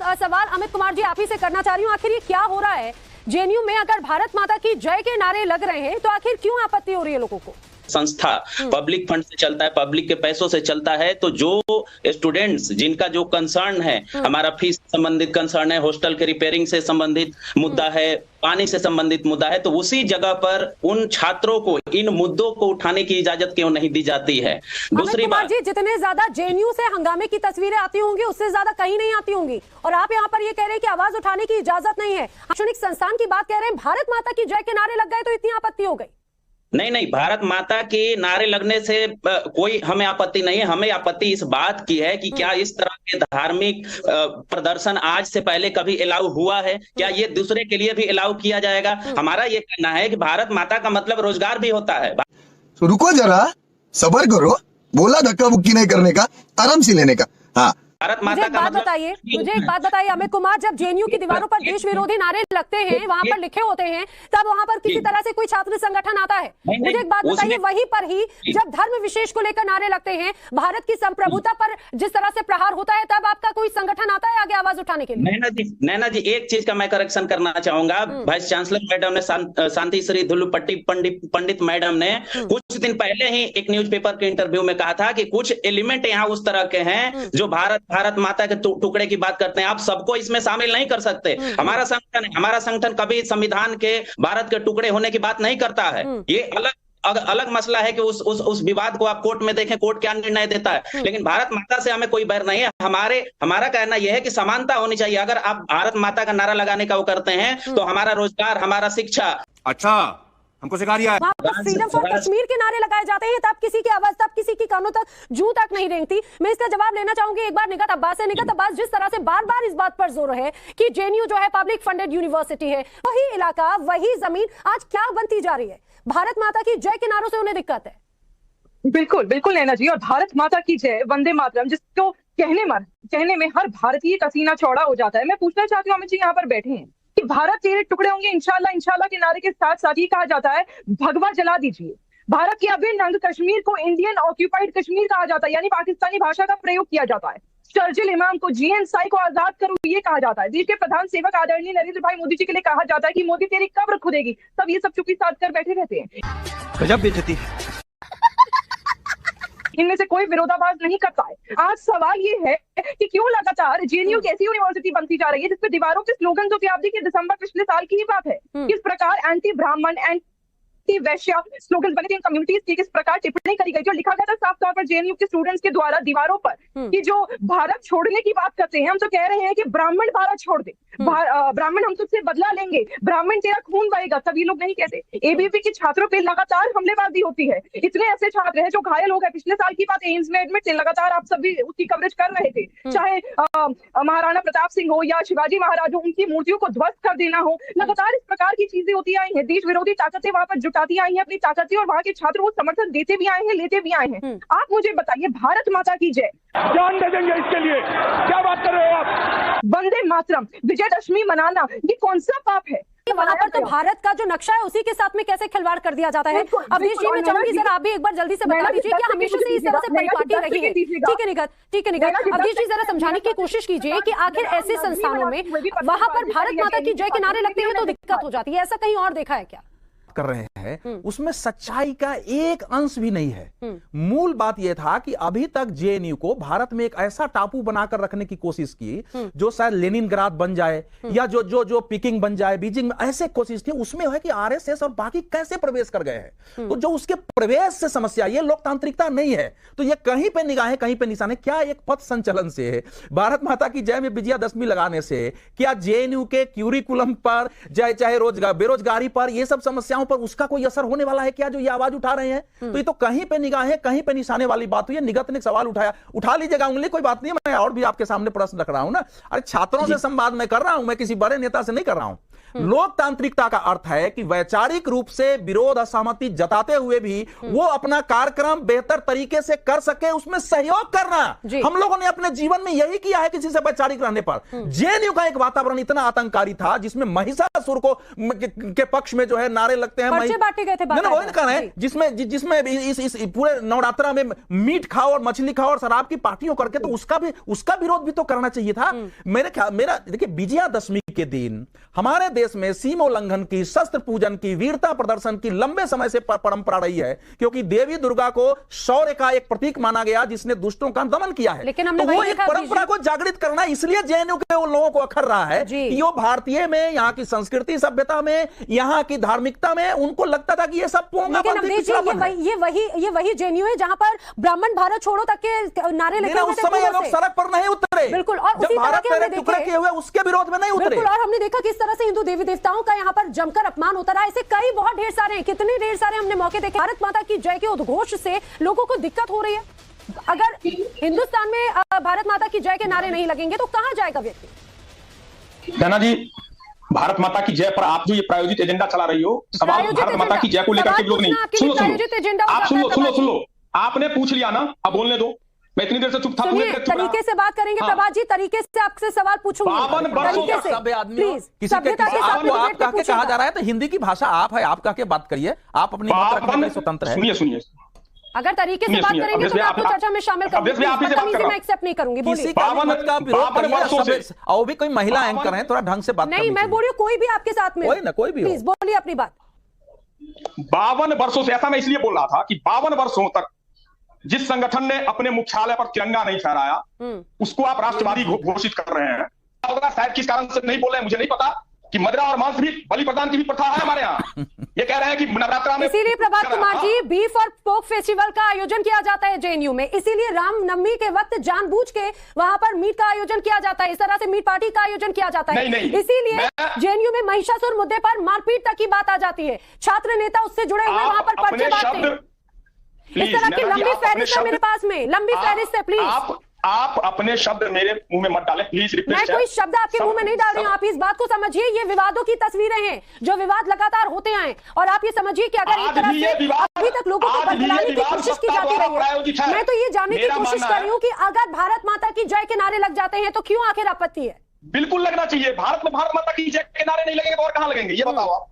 सवाल अमित कुमार जी आप ही से करना चाह रही हूँ, आखिर ये क्या हो रहा है जेएनयू में? अगर भारत माता की जय के नारे लग रहे हैं तो आखिर क्यों आपत्ति हो रही है लोगों को? संस्था पब्लिक फंड से चलता है, पब्लिक के पैसों से चलता है, तो जो स्टूडेंट्स जिनका जो कंसर्न है, हमारा फीस से संबंधित कंसर्न है, हॉस्टल के रिपेयरिंग से संबंधित मुद्दा है, पानी से संबंधित मुद्दा है, तो उसी जगह पर उन छात्रों को इन मुद्दों को उठाने की इजाजत क्यों नहीं दी जाती है? दूसरी बात जी, जितने ज्यादा जेएनयू से हंगामे की तस्वीरें आती होंगी उससे ज्यादा कहीं नहीं आती होंगी, और आप यहाँ पर ये कह रहे हैं कि आवाज उठाने की इजाजत नहीं है। शैक्षणिक संस्थान की बात कह रहे हैं, भारत माता की जय के नारे लग गए तो इतनी आपत्ति हो गई? नहीं, भारत माता के नारे लगने से कोई हमें आपत्ति नहीं है। हमें आपत्ति इस बात की है कि क्या इस तरह के धार्मिक प्रदर्शन आज से पहले कभी अलाउ हुआ है? क्या ये दूसरे के लिए भी अलाउ किया जाएगा? हमारा ये कहना है कि भारत माता का मतलब रोजगार भी होता है। तो रुको जरा, सब्र करो, बोला धक्का बुक्की नहीं करने का, आराम से लेने का। हाँ, भारत माता का मतलब मुझे एक बात बताइए अमित कुमार, जब जेएनयू की दीवारों पर देश विरोधी नारे लगते हैं, वहां पर लिखे होते हैं, तब वहां पर किसी तरह से कोई छात्र संगठन आता है? मुझे एक बात बताइए, वहीं पर ही जब धर्म विशेष को लेकर नारे लगते हैं, भारत की संप्रभुता पर जिस तरह से प्रहार होता है, तब आपका कोई संगठन आता है आगे आवाज उठाने के लिए? नैना जी, एक चीज का मैं करेक्शन करना चाहूंगा। वाइस चांसलर मैडम ने, शांति श्री धुल्लुपट्टी पंडित मैडम ने कुछ दिन पहले ही एक न्यूज़पेपर के इंटरव्यू में कहा था कि कुछ एलिमेंट यहाँ उस तरह के हैं जो भारत माता के टुकड़े की बात करते हैं। आप सबको इसमें शामिल नहीं कर सकते। हमारा संगठन कभी संविधान के भारत के टुकड़े होने की बात नहीं करता है। ये अलग मसला है कि उस विवाद को आप कोर्ट में देखें, कोर्ट क्या निर्णय देता है, लेकिन भारत माता से हमें कोई बैर नहीं है। हमारा कहना यह है कि समानता होनी चाहिए। अगर आप भारत माता का नारा लगाने का वो करते हैं तो हमारा रोजगार, हमारा शिक्षा, अच्छा हमको सिखा दिया है। फ्रीडम फॉर कश्मीर के नारे लगाए जाते हैं, तब किसी की आवाज, तब किसी की कानों तक जू तक नहीं रेंगती। मैं इसका जवाब लेना चाहूंगी एक बार निगत अब्बास से। निगत अब्बास, जिस तरह से बार बार इस बात पर जोर है कि जेएनयू जो है पब्लिक फंडेड यूनिवर्सिटी है, वही इलाका, वही जमीन आज क्या बनती जा रही है? भारत माता की जय के नारों से उन्हें दिक्कत है। बिल्कुल बिल्कुल नैना जी, और भारत माता की जय, वंदे मातरम, जिसको कहने में हर भारतीय का सीना चौड़ा हो जाता है। मैं पूछना चाहती हूँ, अमित जी यहाँ पर बैठे हैं, कि भारत तेरे टुकड़े होंगे इंशाल्लाह इंशाल्लाह के नारे के साथ साथ ये कहा जाता है भगवा जला दीजिए। भारत के अभिन्न अंग कश्मीर को इंडियन ऑक्यूपाइड कश्मीर कहा जाता है, यानी पाकिस्तानी भाषा का प्रयोग किया जाता है। शर्जिल इमाम को, जीएनसाई को आजाद करो ये कहा जाता है। देश के प्रधान सेवक आदरणीय नरेंद्र भाई मोदी जी के लिए कहा जाता है कि मोदी तेरी कब्र खुदेगी। सब ये सब चुप्पी साध कर बैठे रहते हैं। गजब बेइज्जती है। इनमें से कोई विरोधाभास नहीं करता है। आज सवाल ये है कि क्यों लगातार जेएनयू कैसी यूनिवर्सिटी बनती जा रही है जिसपे दीवारों पे स्लोगन जो कि आप देखिए दिसंबर पिछले साल की ही बात है, किस प्रकार एंटी ब्राह्मण, एंटी वैश्य स्लोगन बने थे इन कम्युनिटीज की, किस प्रकार टिप्पणी करी गई, जो लिखा गया था साफ तौर पर जेएनयू के स्टूडेंट्स के द्वारा दीवारों पर, कि जो भारत छोड़ने की बात करते हैं, हम तो कह रहे हैं कि ब्राह्मण भारत छोड़ दे, ब्राह्मण हम तुझसे बदला लेंगे, ब्राह्मण तेरा खून बहेगा। तब ये लोग नहीं कहते। एबीवीपी के छात्रों पे लगातार हमलेबाजी होती है। इतने ऐसे छात्र हैं जो घायल हो गए। पिछले साल की बात है, एम्स में एडमिट थे, लगातार आप सभी उसकी कवरेज कर रहे थे। चाहे महाराणा प्रताप सिंह हो या शिवाजी महाराज हो, उनकी मूर्तियों को ध्वस्त कर देना हो, लगातार इस प्रकार की चीजें होती आई हैं। देश विरोधी ताकतें वहां पर जुटाती आई हैं अपनी ताकतें, और वहां के छात्र वो समर्थन देते भी आए हैं, लेते भी आए हैं। आप मुझे बताइए, भारत माता की जय, जान दे देंगे इसके लिए, क्या बात कर रहे हो आप? वंदे मातरम, विजयदशमी मनाना, ये कौन सा पाप है? वहां पर तो भारत का जो नक्शा है उसी के साथ में कैसे खिलवाड़ कर दिया जाता है? अवधेश जी, मैं चाहूंगी सर आप भी एक बार जल्दी से बता दीजिए कि हमेशा से इस तरह से परिपाटी रही है। ठीक है निगत, अवधेश जी जरा समझाने की कोशिश कीजिए कि आखिर ऐसे संस्थानों में वहां पर भारत माता की जय के नारे लगते हैं तो दिक्कत हो जाती है, ऐसा कहीं और देखा है क्या? कर रहे हैं उसमें सच्चाई का एक अंश भी नहीं है। मूल बात यह था कि अभी तक जेएनयू को भारत में एक ऐसा टापू बनाकर रखने की कोशिश की जो शायद लेनिनग्राद बन जाए या जो पिकिंग बन जाए, बीजिंग में, ऐसे कोशिश थी। उसमें है कि आरएसएस और बाकी कैसे प्रवेश कर गए हैं, तो जो उसके प्रवेश से समस्या, ये लोकतांत्रिकता नहीं है, तो ये कहीं पे निगाहें कहीं पे निशाने। क्या एक पथ संचलन से, भारत माता की जय में विजयादशमी लगाने से क्या जेएनयू के क्यूरिकुलम पर, चाहे बेरोजगारी पर, ये सब समस्याओं पर उसका कोई असर होने वाला है क्या, जो ये आवाज उठा रहे हैं? तो ये तो कहीं पे निगाहें कहीं पे निशाने वाली बात हुई है। निगत ने सवाल उठा लीजिएगा उंगली, कोई बात नहीं, मैं और भी आपके सामने प्रश्न रख रहा हूं ना। अरे छात्रों से संवाद मैं कर रहा हूं, मैं किसी बड़े नेता से नहीं कर रहा हूं। लोकतांत्रिकता का अर्थ है कि वैचारिक रूप से विरोध असहमति जताते हुए भी वो अपना कार्यक्रम बेहतर तरीके से कर सके, उसमें सहयोग करना। हम लोगों ने अपने जीवन में यही किया है किसी से वैचारिक रहने पर। जेएनयू का एक वातावरण इतना आतंककारी था जिसमें महिषासुर को के पक्ष में जो है नारे सकते हैं। पर्चे बांटे गए थे, वही ना कहना है, जिसमें इस पूरे नवरात्रा में मीट खाओ और मछली खाओ और शराब की पार्टियों करके, तो उसका विरोध भी तो करना चाहिए था। मेरा देखिए, विजयादशमी के दिन हमारे देश में सीमोल्लंघन की, शस्त्र पूजन की, वीरता प्रदर्शन की लंबे समय से परंपरा रही है, क्योंकि देवी दुर्गा को शौर्य का एक प्रतीक माना गया जिसने दुष्टों का दमन किया है। लेकिन हमने तो वो एक परंपरा को जागृत करना, इसलिए जेएनयू के उन लोगों को अखर रहा है कि वो भारतीय में, यहाँ की संस्कृति सभ्यता में, यहाँ की धार्मिकता में उनको लगता था कि ये सब ये वही जेएनयू है जहां पर ब्राह्मण भारत छोड़ो तक के नारे लगे उस समय लोग सड़क पर नहीं उतरे। बिल्कुल, और जब भारत के टुकड़े किए हुए उसके विरोध में नहीं उतरे। और हमने देखा किस तरह से हिंदू देवी देवताओं का यहाँ पर जमकर अपमान होता रहा। ऐसे कई बहुत ढेर सारे हैं, कितने ढेर सारे हमने मौके देखे। भारत माता की जय के उद्घोष से लोगों को दिक्कत हो रही है। अगर हिंदुस्तान में भारत माता की जय के नारे नहीं लगेंगे तो कहां जाएगा व्यक्ति? धना जी, भारत माता की जय पर आप जो ये प्रायोजित एजेंडा चला रही हो, सवाल भारत माता की जय को लेकर के लोग नहीं। सुन लो, आपने पूछ लिया ना, अब बोलने दो। मैं इतनी देर से चुप था। तरीके से बात करेंगे प्रभात जी, तरीके से आपसे सवाल पूछूंगी। आप कह के कहा जा रहा है तो हिंदी की भाषा आप है, आप कह के बात करिए, आप अपनी बात रखने में स्वतंत्र है। सुनिए, अगर तरीके से बात करेंगे तो मैं आपको चर्चा में शामिल करूंगी, मैं एक्सेप्ट नहीं करूंगी। किसी का मत का विरोध करिए, और भी कोई महिला एंकर हैं, थोड़ा ढंग से बात नहीं, मैं बोल रही हूँ कोई भी आपके साथ में, कोई भी, प्लीज बोलिए अपनी बात। 52 वर्षों से, ऐसा मैं इसलिए बोल रहा था कि 52 वर्षों तक जिस संगठन ने अपने मुख्यालय पर तिरंगा नहीं फहराया, उसको आप राष्ट्रवादी घोषित कर रहे हैं। शायद किस कारण से नहीं बोल रहे हैं मुझे नहीं पता, कि मदिरा और मांस भी बलि प्रदान की भी प्रथा है हमारे यहाँ। ये कह रहे हैं कि नवरात्रा में, इसीलिए प्रभात कुमार जी, बीफ और पोर्क फेस्टिवल का आयोजन किया जाता है जेएनयू में। इसीलिए रामनवमी के वक्त जानबूझ के वहां पर मीट का आयोजन किया जाता है, इस तरह से मीट पार्टी का आयोजन किया जाता है। इसीलिए जेएनयू में महिषासुर मुद्दे पर मारपीट तक की बात आ जाती है। छात्र नेता उससे जुड़े हुए वहां पर पर्चे बांटते हैं। इस तरह की लंबी फहरिस्त है मेरे पास में, लंबी फहरिस्त है। प्लीज आप अपने शब्द मेरे मुंह में मत डालें, प्लीज। मैं कोई शब्द आपके मुंह में नहीं डाल रही हूँ। आप इस बात को समझिए, ये विवादों की तस्वीरें हैं, जो विवाद लगातार होते आए, और आप ये समझिए कि अगर एक तरफ से अभी तक लोगों को बदलाने की कोशिश की जाती रही है, मैं तो ये जानने की कोशिश कर रही हूँ कि अगर भारत माता की जय के नारे लग जाते हैं तो क्यों आखिर आपत्ति है? बिल्कुल लगना चाहिए। भारत में भारत माता की जय के नारे नहीं लगेंगे तो और कहां लगेंगे, ये बताओ आप।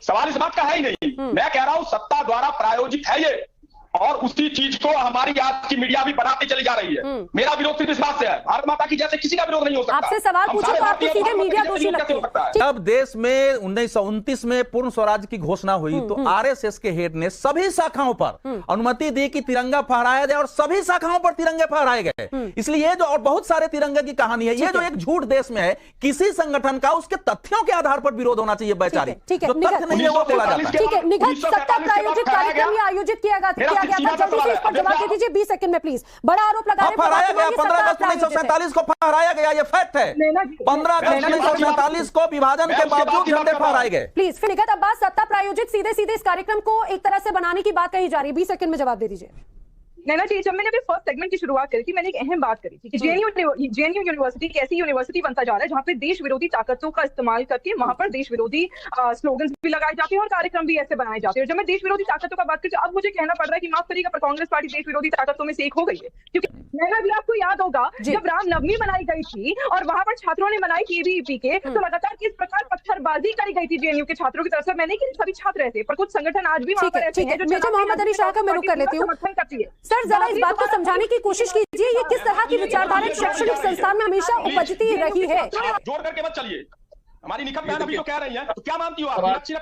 सवाल इस बात का है ही नहीं। मैं कह रहा हूं सत्ता द्वारा प्रायोजित है ये, और उसी चीज को हमारी आज की मीडिया भी बढ़ाती चली जा रही है। मेरा विरोध सिर्फ इस बात से है, भारत माता की जैसे किसी का विरोध नहीं हो सकता। आपसे सवाल पूछो तो आपको सीधे मीडिया दोषी लगती है। जब देश में 1929 में पूर्ण स्वराज की घोषणा हुई तो आरएसएस के हेड ने सभी शाखाओं पर अनुमति दी कि तिरंगा फहराया जाए, और सभी शाखाओं पर तिरंगे फहराए गए। इसलिए जो, और बहुत सारे तिरंगे की कहानी है, ये जो एक झूठ देश में है, किसी संगठन का उसके तथ्यों के आधार पर विरोध होना चाहिए। वैचारिक जो तथ्य नहीं है वो बोला जाता है। ठीक है, निगत सत्ता प्रायोजित कार्यक्रम आयोजित किया गया था, जल्दी से इस पर जवाब दे दीजिए 20 सेकंड में प्लीज। बड़ा आरोप लगा रहे हैं। फहराया गया 15 अगस्त 1947 को फहराया गया, ये फैक्ट है। 15 अगस्त 1947 को विभाजन के बावजूद झंडे फहराए गए। प्लीज फिर निगत अब्बास, सत्ता प्रायोजित सीधे सीधे इस कार्यक्रम को एक तरह से बनाने की बात कही जा रही है, 20 सेकंड में जवाब दे दीजिए। नैना जी, जब मैंने अपने फर्स्ट सेगमेंट की शुरुआत करी थी, मैंने एक अहम बात करी थी कि जेएनयू यूनिवर्सिटी एक ऐसी यूनिवर्सिटी बनता जा रहा है जहाँ पे देश विरोधी ताकतों का इस्तेमाल करके वहां पर देश विरोधी स्लोगन्स भी लगाए जाते हैं और कार्यक्रम भी ऐसे बनाए जाते हैं। और जब मैं देश विरोधी ताकतों का बात करी, अब मुझे कहना पड़ रहा है कि माफ करिएगा, पर कांग्रेस पार्टी देश विरोधी ताकतों में से एक हो गई है। क्योंकि नैना जी, आपको याद होगा जब रामनवमी मनाई गई थी और वहां पर छात्रों ने मनाई केवीईपी के, तो लगातार किस प्रकार पत्थरबाजी करी गई थी जेएनयू के छात्रों की तरफ से। मैंने कि सभी छात्र रहते, पर कुछ संगठन आज भी वहां पर रहते हैं जो मोहम्मद अली शाह का मैं रुक कर लेती हूँ। समर्थन करती है। सर, जरा इस बात को समझाने की कोशिश कीजिए, ये किस तरह की विचारधारा शैक्षणिक संस्थान में हमेशा उपजती रही है। जोड़ करके मत चलिए, हमारी निखत बहन अभी जो कह रही है, तो क्या मानती हो आप? ठीक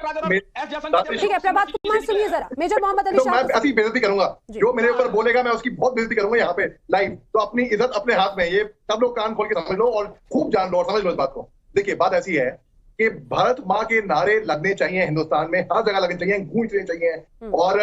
है प्रभात कुमार, सुनिए जरा। मेजर मोहम्मद अली शाह, मैं ऐसी बेइज्जती करूंगा, जो मेरे ऊपर बोलेगा मैं उसकी बहुत बेइज्जती करूंगा यहाँ पे लाइव। तो अपनी इज्जत अपने हाथ में, ये सब लोग कान खोल के समझ लो और खूब जान लो और समझ लो इस बात को। देखिए, बात ऐसी है कि भारत माँ के नारे लगने चाहिए हिंदुस्तान में, हर जगह लगने चाहिए, गूंजने चाहिए। और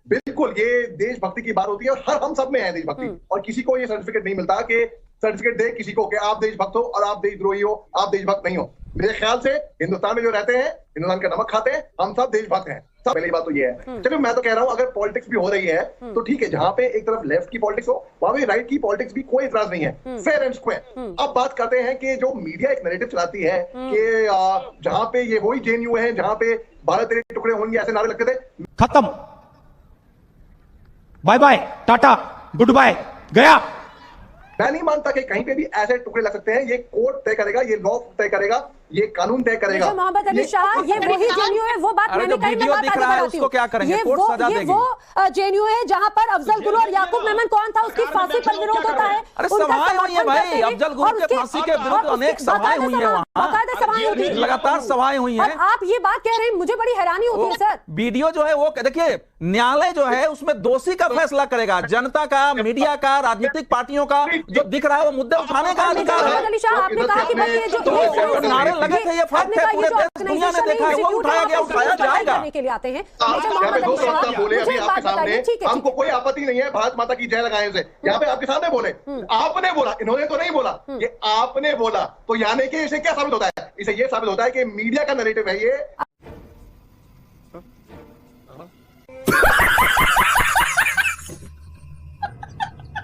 बिल्कुल ये देशभक्ति की बात होती है और हर हम सब में है देशभक्ति, और किसी को ये सर्टिफिकेट नहीं मिलता कि सर्टिफिकेट दे किसी को कि आप देशभक्त हो और आप देशद्रोही हो, आप देशभक्त नहीं हो। मेरे ख्याल से हिंदुस्तान में जो रहते हैं, हिंदुस्तान का नमक खाते हैं, हम सब देशभक्त हैं। सब पहली बात तो ये है। चलिए, मैं तो कह रहा हूँ अगर पॉलिटिक्स भी हो रही है तो ठीक है, जहां पे एक तरफ लेफ्ट की पॉलिटिक्स हो वहां पे राइट की पॉलिटिक्स भी कोई इतराज नहीं है, फेयर एंड स्क्वायर। अब बात करते हैं कि जो मीडिया एक नैरेटिव चलाती है कि जहां पे ये वही जेएनयू है जहां पे भारत तेरे टुकड़े होंगे, ऐसे नारे लगते थे। खत्म, bye bye, tata, goodbye, गया। मैं नहीं मानता कि कहीं पे भी ऐसे टुकड़े लग सकते हैं। ये कोर्ट तय करेगा, ये लॉ तय करेगा ये कानून तय करेगा। मोहम्मद अली शाह, ये वही जेएनयू है, वो बात मैंने कही, मैं बात आगे बढ़ाती हूं। क्या करेंगे? ये वो जेएनयू है जहां पर अफजल गुरु और याकूब मेमन कौन था, उसकी फांसी पर विरोध होता है। अरे सभाएं हुई है भाई, अफजल गुरु के फांसी के विरुद्ध अनेक सभाएं हुई है, वहां लगातार सभाएं हुई हैं। आप ये बात कह रहे हैं, मुझे बड़ी हैरानी होती है सर। वीडियो जो है वो देखिए, न्यायालय जो है उसमें दोषी का फैसला करेगा, जनता का, मीडिया का, राजनीतिक पार्टियों का जो दिख रहा है वो मुद्दे उठाने का अधिकार है। अली शाह, आपने कहा कि भाई ये जो नारे लगे थे, ये फैक्ट है, पूरे देश दुनिया ने देखा है, वो उठाया गया, उठाया जाएगा। के लिए आते हैं बोले अभी आपके सामने, हमको कोई आपत्ति नहीं है भारत माता की जय लगाने से, यहाँ पे आपके सामने बोले, आपने बोला, इन्होंने तो नहीं बोला, ये आपने बोला, तो यानी कि इसे क्या साबित होता है? इसे ये साबित होता है कि मीडिया का नैरेटिव है ये।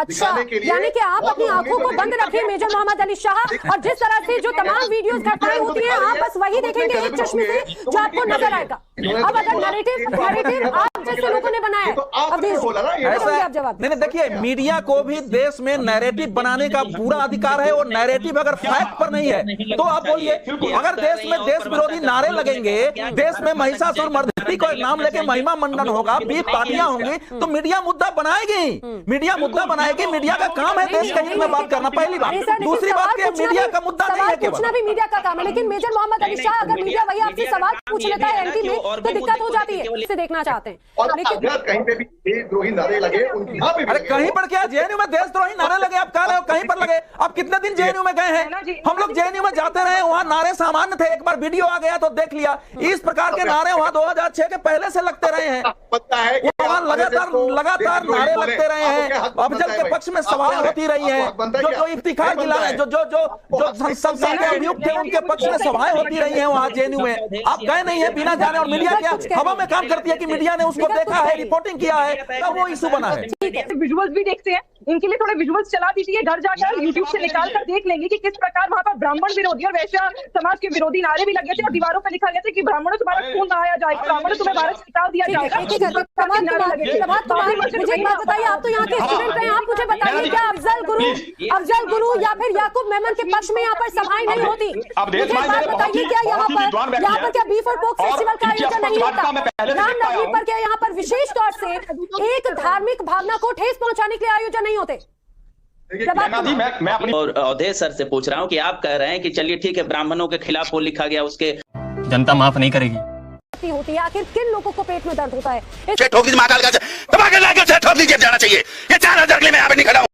अच्छा, यानी कि आप अपनी आंखों को बंद रखें मेजर मोहम्मद अली शाह, और जिस तरह से जो तमाम वीडियोस घटनाएं होती हैं आप बस वही देखेंगे एक चश्मे से जो आपको नजर आएगा। अब अगर नैरेटिव आप जैसे लोगों ने बनाया, आप जवाब नहीं। देखिए, मीडिया को भी देश में नैरेटिव बनाने का पूरा अधिकार है, और नैरेटिव अगर फैक्ट पर नहीं है तो आप बोलिए, अगर देश में देश विरोधी नारे लगेंगे, देश में महिषासुर मर्दिनी को नाम लेके महिमा मंडन होगा, बीफ पार्टियां होंगी, तो मीडिया मुद्दा बनाएगी, मीडिया मुद्दा बनाएगी। मीडिया का काम है देश का हित में बात करना, पहली बात। दूसरी बात कि मीडिया का मुद्दा नहीं है, पूछना भी मीडिया का काम है, लेकिन मेजर मोहम्मद अली शाह अगर मीडिया वही आपसे सवाल पूछ लेता है एंटी में तो दिक्कत हो जाती है, इसे देखना चाहते हैं। लेकिन कहीं पे भी देशद्रोही नारे लगे, अरे कहीं पर क्या जेएनयू में देशद्रोही नारे लगे? आप कह रहे हो कहीं पर लगे? आप कितने दिन जेएनयू में गए हैं? हम लोग जेएनयू में जाते रहे, वहां नारे सामान्य थे, एक बार वीडियो आ गया तो देख लिया। इस प्रकार के नारे वहां 2006 के पहले से लगते रहे हैं, वहां लगातार नारे लगते रहे हैं, अफजल के पक्ष में सवाल होती रही है, जो इफ्तिखार गिला है, जो संसद के अभियुक्त थे उनके पक्ष में सभाएं होती रही हैं वहां जेएनयू में। आप गए नहीं है बिना जाने, और मीडिया क्या हवा में काम करती है कि मीडिया ने उसको देखा है, रिपोर्टिंग किया है, तब वो इशू बना है। विजुअल्स भी देखते हैं, इनके लिए थोड़े विजुअल्स चला दीजिए, घर जाकर यूट्यूब से निकाल कर देख लेंगे कि किस प्रकार वहां पर ब्राह्मण विरोधी और वैश्य समाज के विरोधी नारे भी लगे थे, और दीवारों पर लिखा गया था कि ब्राह्मणों तुम्हारा खून नहाया जाएगा, ब्राह्मणों तुम्हें भारत से निकाल दिया जाएगा। मुझे एक बात बताइए, आप तो यहाँ के स्टूडेंट हैं, आप मुझे बताइए क्या अफजल गुरु या फिर याकूब मेमन के पक्ष में यहाँ पर सभाएं नहीं होती? मुझे एक बात बताइए, क्या यहाँ पर क्या बीफ और पोर्क फेस्टिवल का आयोजन नहीं होता? रामनवमी पर क्या यहाँ पर विशेष तौर से एक धार्मिक भावना को ठेस पहुंचाने के लिए आयोजन नहीं होते? मैं और अवधेश सर से पूछ रहा हूँ कि आप कह रहे हैं कि चलिए ठीक है, ब्राह्मणों के खिलाफ वो लिखा गया, उसके जनता माफ नहीं करेगी होती है। आखिर किन लोगों को पेट में दर्द होता है? ठोक दीजिए, महाकाल का ठोक दीजिए, जाना चाहिए। ये 4000 के लिए मैं यहाँ पे नहीं खड़ा हूँ।